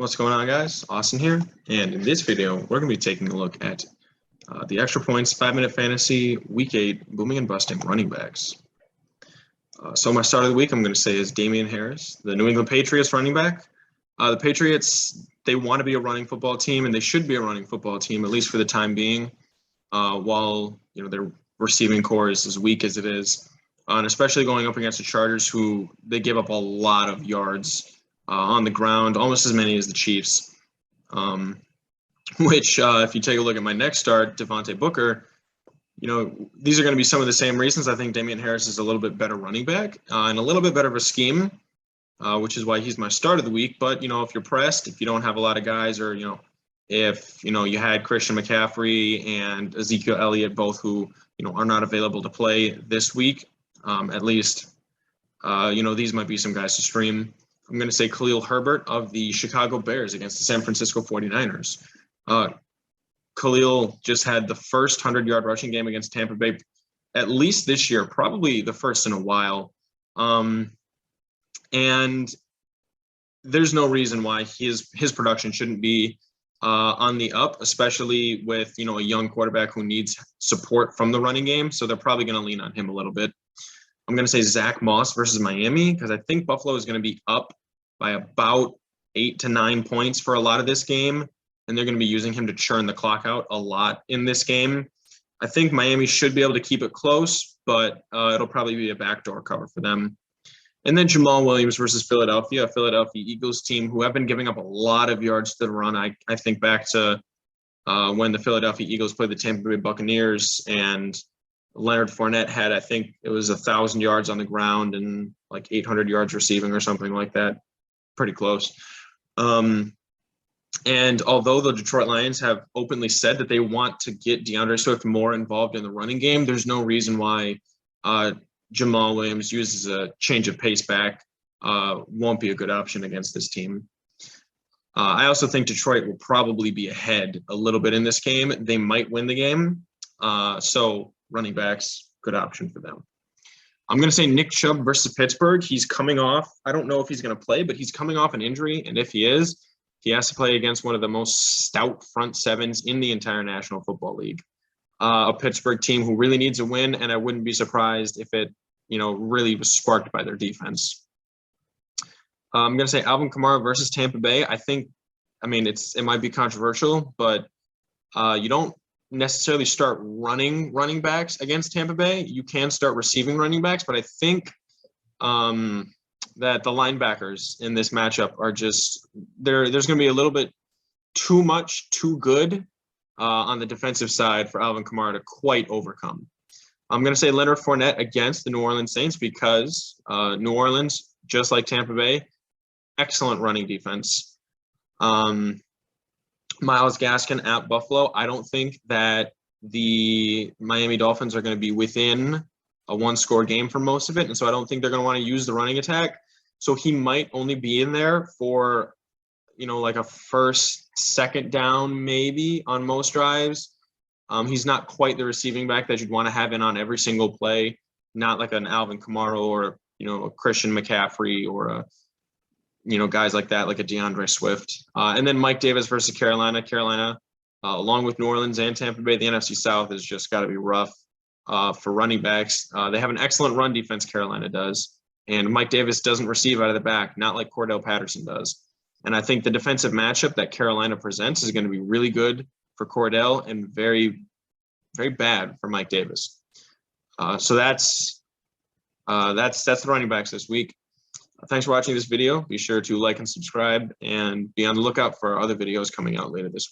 What's going on, guys? Austin here, and in this video, we're going to be taking a look at the Extra Points 5-Minute Fantasy Week 8 Booming and Busting Running Backs. So my start of the week, I'm going to say, is Damien Harris, the New England Patriots running back. The Patriots, they want to be a running football team, and they should be a running football team, at least for the time being, while their receiving core is as weak as it is, and especially going up against the Chargers, who they give up a lot of yards on the ground, almost as many as the Chiefs, which if you take a look at my next start, Devontae Booker, these are going to be some of the same reasons. I think Damien Harris is a little bit better running back and a little bit better of a scheme, which is why he's my start of the week. But, if you're pressed, if you don't have a lot of guys, or, if, you had Christian McCaffrey and Ezekiel Elliott, both who, are not available to play this week, at least, these might be some guys to stream. I'm going to say Khalil Herbert of the Chicago Bears against the San Francisco 49ers. Khalil just had the first 100-yard rushing game against Tampa Bay, at least this year, probably the first in a while. And there's no reason why his production shouldn't be on the up, especially with, a young quarterback who needs support from the running game. So they're probably going to lean on him a little bit. I'm going to say Zach Moss versus Miami, because I think Buffalo is going to be up by about 8 to 9 points for a lot of this game, and they're going to be using him to churn the clock out a lot in this game. I think Miami should be able to keep it close, but it'll probably be a backdoor cover for them. And then Jamal Williams versus Philadelphia, a Philadelphia Eagles team who have been giving up a lot of yards to the run. I think back to when the Philadelphia Eagles played the Tampa Bay Buccaneers, and Leonard Fournette had, I think it was 1,000 yards on the ground and like 800 yards receiving or something like that. Pretty close. And although the Detroit Lions have openly said that they want to get DeAndre Swift more involved in the running game, there's no reason why Jamal Williams uses a change of pace back won't be a good option against this team. I also think Detroit will probably be ahead a little bit in this game. They might win the game. So running backs, good option for them. I'm going to say Nick Chubb versus Pittsburgh. He's coming off, I don't know if he's going to play, but he's coming off an injury. And if he is, he has to play against one of the most stout front sevens in the entire National Football League. A Pittsburgh team who really needs a win, and I wouldn't be surprised if it, really was sparked by their defense. I'm going to say Alvin Kamara versus Tampa Bay. It might be controversial, but you don't necessarily start running backs against Tampa Bay. You can start receiving running backs, but I think that the linebackers in this matchup are just there's going to be a little bit too good on the defensive side for Alvin Kamara to quite overcome. I'm going to say Leonard Fournette against the New Orleans Saints, because New Orleans, just like Tampa Bay, excellent running defense. Myles Gaskin at Buffalo. I don't think that the Miami Dolphins are going to be within a one-score game for most of it, and so I don't think they're going to want to use the running attack. So he might only be in there for, like a first, second down maybe on most drives. He's not quite the receiving back that you'd want to have in on every single play, not like an Alvin Kamara or, a Christian McCaffrey or guys like that, like a DeAndre Swift. And then Mike Davis versus Carolina. Carolina, along with New Orleans and Tampa Bay, the NFC South has just got to be rough for running backs. They have an excellent run defense, Carolina does. And Mike Davis doesn't receive out of the back, not like Cordell Patterson does. And I think the defensive matchup that Carolina presents is going to be really good for Cordell and very, very bad for Mike Davis. So that's the running backs this week. Thanks for watching this video. Be sure to like and subscribe, and be on the lookout for our other videos coming out later this week.